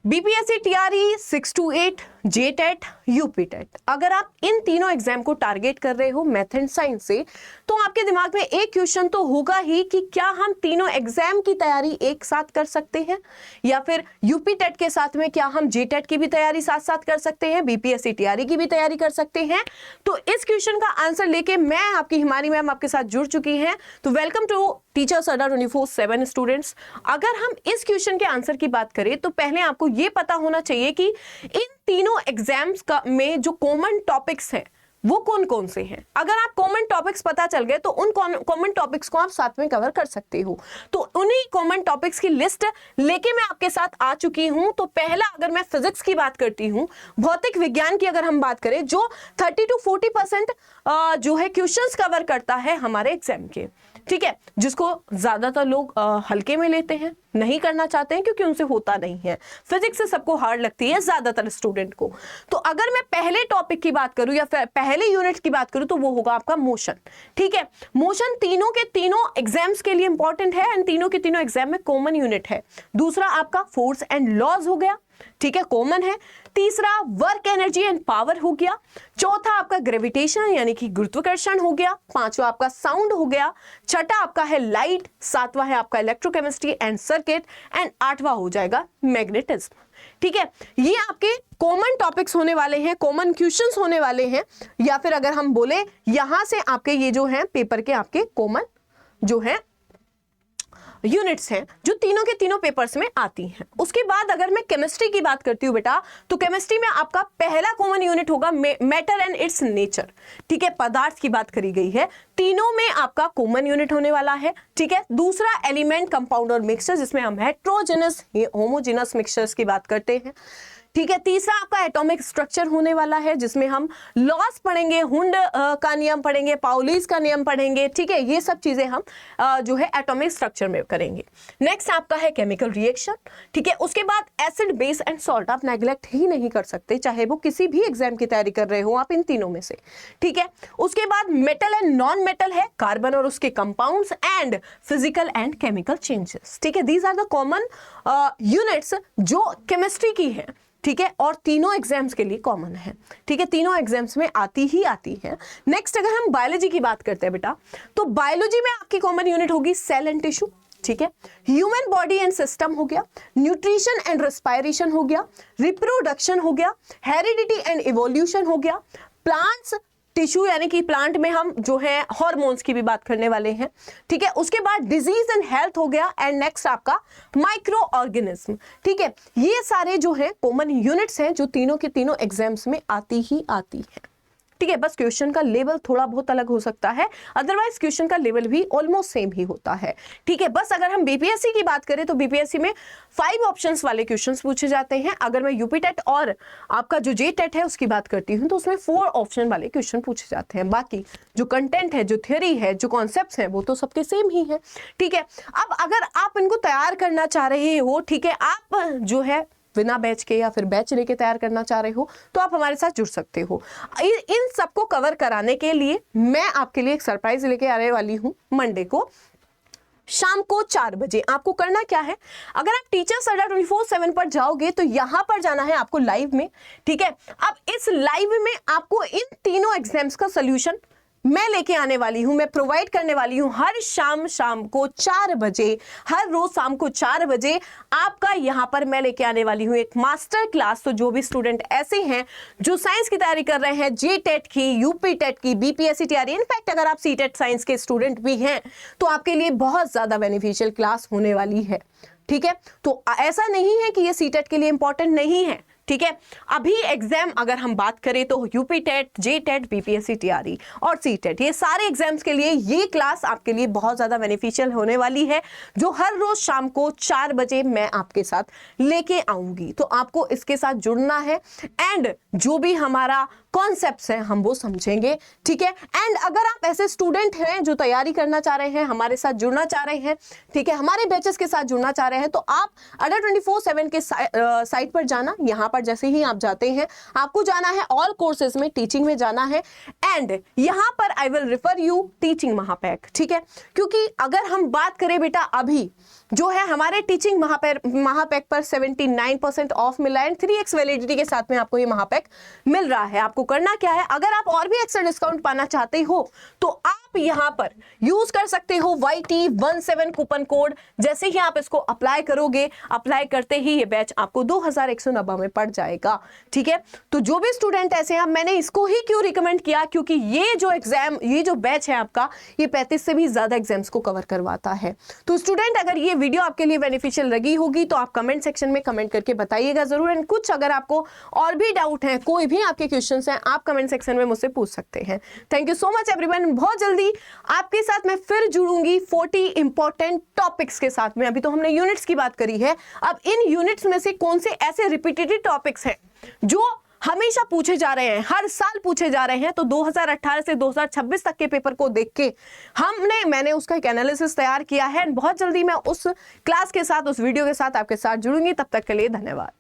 BPSC TRE 6 to 8, JTET, UPTET, अगर आप इन तीनों एग्जाम को टारगेट कर रहे हो मैथ एंड साइंस से, तो आपके दिमाग में एक क्वेश्चन तो होगा ही कि क्या हम तीनों एग्जाम की तैयारी एक साथ कर सकते हैं, या फिर यूपीटेट के साथ में क्या हम जेटेट की भी तैयारी साथ साथ कर सकते हैं, बीपीएससी टीआरई की भी तैयारी कर सकते हैं। तो इस क्वेश्चन का आंसर लेके मैं आपकी हिमानी मैम आपके साथ जुड़ चुकी हैं। तो वेलकम टू टीचर्स अड्डा 24/7 स्टूडेंट्स। अगर हम इस क्वेश्चन के आंसर की बात करें तो पहले आपको ये पता होना चाहिए कि इन तीनों एग्जाम्स का में जो कॉमन टॉपिक्स हैं वो कौन कौन से हैं। अगर आप कॉमन टॉपिक्स पता चल गए तो उन कॉमन टॉपिक्स को आप साथ में कवर कर सकते हो। तो उन्हीं कॉमन टॉपिक्स की लिस्ट लेके मैं आपके साथ आ चुकी हूं। तो पहला, अगर मैं फिजिक्स की बात करती हूं, भौतिक विज्ञान की अगर हम बात करें, जो 30 to 40% जो है क्वेश्चंस कवर करता है हमारे एग्जाम के, ठीक है, जिसको ज्यादातर लोग हल्के में लेते हैं, नहीं करना चाहते हैं क्योंकि उनसे होता नहीं है। फिजिक्स से सबको हार्ड लगती है ज्यादातर स्टूडेंट को। तो अगर मैं पहले टॉपिक की बात करूं या फिर पहले यूनिट की बात करूं तो वो होगा आपका मोशन। ठीक है, मोशन तीनों के तीनों एग्जाम्स के लिए इंपॉर्टेंट है एंड तीनों के तीनों एग्जाम में कॉमन यूनिट है। दूसरा आपका फोर्स एंड लॉज हो गया, ठीक है, कॉमन है। तीसरा वर्क एनर्जी एंड पावर हो गया। चौथा आपका ग्रेविटेशन यानी कि गुरुत्वाकर्षण हो गया। पांचवा आपका साउंड हो गया। छठा आपका है लाइट। सातवां है आपका इलेक्ट्रोकेमिस्ट्री एंड सर्किट एंड आठवां हो जाएगा मैग्नेटिज्म। ठीक है, ये आपके कॉमन टॉपिक्स होने वाले हैं, कॉमन क्वेश्चंस होने वाले हैं, या फिर अगर हम बोले यहां से आपके ये जो है पेपर के आपके कॉमन जो है यूनिट्स हैं जो तीनों के तीनों पेपर्स में आती हैं। उसके बाद अगर मैं केमिस्ट्री की बात करती हूँ बेटा, तो केमिस्ट्री में आपका पहला कॉमन यूनिट होगा मैटर एंड इट्स नेचर। ठीक है, पदार्थ की बात करी गई है, तीनों में आपका कॉमन यूनिट होने वाला है। ठीक है, दूसरा एलिमेंट, कंपाउंड और मिक्सचर, जिसमें हम हेट्रोजेनस होमोजेनस मिक्सचर्स की बात करते हैं। ठीक है, तीसरा आपका एटॉमिक स्ट्रक्चर होने वाला है, जिसमें हम लॉस पढ़ेंगे, हुंड का नियम पढ़ेंगे, पाउलीज का नियम पढ़ेंगे। ठीक है, ये सब चीजें हम जो है एटॉमिक स्ट्रक्चर में करेंगे। नेक्स्ट आपका है केमिकल रिएक्शन। ठीक है, उसके बाद एसिड, बेस एंड सॉल्ट आप नेग्लेक्ट ही नहीं कर सकते, चाहे वो किसी भी एग्जाम की तैयारी कर रहे हो आप, इन तीनों में से। ठीक है, उसके बाद मेटल एंड नॉन मेटल है, कार्बन और उसके compounds and physical and chemical changes. ठीक है, these are the common units जो केमिस्ट्री की है। ठीक है, और तीनों एग्जाम्स के लिए कॉमन है। ठीक है, तीनों एग्जाम्स में आती है। नेक्स्ट अगर हम बायोलॉजी की बात करते हैं बेटा, तो बायोलॉजी में आपकी कॉमन यूनिट होगी सेल एंड टिश्यू। ठीक है, ह्यूमन बॉडी एंड सिस्टम हो गया, न्यूट्रिशन एंड रेस्पिरेशन हो गया, रिप्रोडक्शन हो गया, हेरिडिटी एंड इवोल्यूशन हो गया, प्लांट्स टिश्यू यानी कि प्लांट में हम जो है हार्मोन्स की भी बात करने वाले हैं। ठीक है, उसके बाद डिजीज एंड हेल्थ हो गया एंड नेक्स्ट आपका माइक्रो ऑर्गेनिज्म। ठीक है, ये सारे जो है कॉमन यूनिट्स हैं जो तीनों के तीनों एग्जाम्स में आती है। ठीक है, बस क्वेश्चन का लेवल थोड़ा बहुत अलग हो सकता है, अदरवाइज क्वेश्चन का लेवल भी ऑलमोस्ट सेम ही होता है। ठीक है, बस अगर हम बीपीएससी की बात करें तो बीपीएससी में 5 ऑप्शंस वाले क्वेश्चंस पूछे जाते हैं। अगर मैं यूपीटेट और आपका जो जेटेट है उसकी बात करती हूं तो उसमें 4 ऑप्शन वाले क्वेश्चन पूछे जाते हैं। बाकी जो कंटेंट है, जो थ्योरी है, जो कॉन्सेप्ट्स हैं, वो तो सबके सेम ही है। ठीक है, अब अगर आप इनको तैयार करना चाह रहे हो, ठीक है, आप जो है बिना बैच के या फिर बैच लेके तैयार करना चाह रहे हो तो आप हमारे साथ जुड़ सकते हो। इन सबको कवर कराने के लिए मैं आपके लिए एक सरप्राइज लेके आने वाली हूं मंडे को शाम को 4 बजे। आपको करना क्या है, अगर आप टीचर्स अड्डा 24/7 पर जाओगे तो यहां पर जाना है आपको लाइव में। ठीक है, अब इस लाइव में आपको इन तीनों एग्जाम्स का सोल्यूशन मैं लेके आने वाली हूं, मैं प्रोवाइड करने वाली हूं हर शाम को 4 बजे, हर रोज शाम को 4 बजे आपका यहां पर मैं लेके आने वाली हूं एक मास्टर क्लास। तो जो भी स्टूडेंट ऐसे हैं जो साइंस की तैयारी कर रहे हैं, जेटेट की, यूपीटेट की, बीपीएससी टीआरई, इनफैक्ट अगर आप सीटेट साइंस के स्टूडेंट भी हैं तो आपके लिए बहुत ज्यादा बेनिफिशियल क्लास होने वाली है। ठीक है, तो ऐसा नहीं है कि ये सीटेट के लिए इंपॉर्टेंट नहीं है। ठीक है, अभी एग्जाम अगर हम बात करें तो यूपीटेट, जेटेट, बीपीएससी टीआरई और सीटेट, ये सारे एग्जाम्स के लिए ये क्लास आपके लिए बहुत ज्यादा बेनिफिशियल होने वाली है, जो हर रोज शाम को 4 बजे मैं आपके साथ लेके आऊंगी। तो आपको इसके साथ जुड़ना है एंड जो भी हमारा कॉन्सेप्ट्स हैं हम वो समझेंगे। ठीक है, एंड अगर आप ऐसे स्टूडेंट हैं जो तैयारी करना चाह रहे हैं, हमारे साथ जुड़ना चाह रहे हैं, ठीक है, हमारे बैचेस के साथ जुड़ना चाह रहे हैं, तो आप अड्डा 24/7 के साइट पर जाना, यहाँ पर जैसे ही आप जाते हैं, आपको जाना है ऑल कोर्सेज में, टीचिंग में जाना है, एंड यहां पर I will refer you teaching Mahapack, ठीक है। क्योंकि अगर हम बात करें बेटा अभी जो है हमारे टीचिंग महापैक पर 79% ऑफ मिला है, 3x वैलिडिटी के साथ में आपको ये महापैक मिल रहा है। आपको करना क्या है, अगर आप और भी एक्स्ट्रा डिस्काउंट पाना चाहते हो तो आप यहां पर यूज कर सकते हो YT17 कूपन कोड। जैसे ही आप इसको अप्लाई करोगे, अप्लाई करते ही ये बैच आपको 2190 में पड़ जाएगा, ठीक है। तो जो भी स्टूडेंट ऐसे हैं, मैंने इसको ही क्यों रिकमेंड किया, क्योंकि ये जो बैच है आपका, ये 35 से भी ज्यादा एग्जाम्स को कवर करवाता है। तो स्टूडेंट अगर ये वीडियो आपके लिए बेनिफिशियल लगी होगी तो आप कमेंट सेक्शन में कमेंट करके बताइएगा जरूर। एंड कुछ अगर आपको और भी डाउट है, कोई भी आपके क्वेश्चंस हैं, आप कमेंट सेक्शन में मुझसे पूछ सकते हैं। Thank you so much everyone. बहुत जल्दी आपके साथ मैं फिर जुड़ूंगी 40 इंपॉर्टेंट टॉपिक्स के साथ में। अभी तो हमने यूनिट्स की बात करी है, अब इन यूनिट्स में से कौन से ऐसे रिपीटेटिव टॉपिक्स हैं जो हमेशा पूछे जा रहे हैं, हर साल पूछे जा रहे हैं, तो 2018 से 2026 तक के पेपर को देख के मैंने उसका एक एनालिसिस तैयार किया है। बहुत जल्दी मैं उस क्लास के साथ, उस वीडियो के साथ आपके साथ जुड़ूंगी। तब तक के लिए धन्यवाद।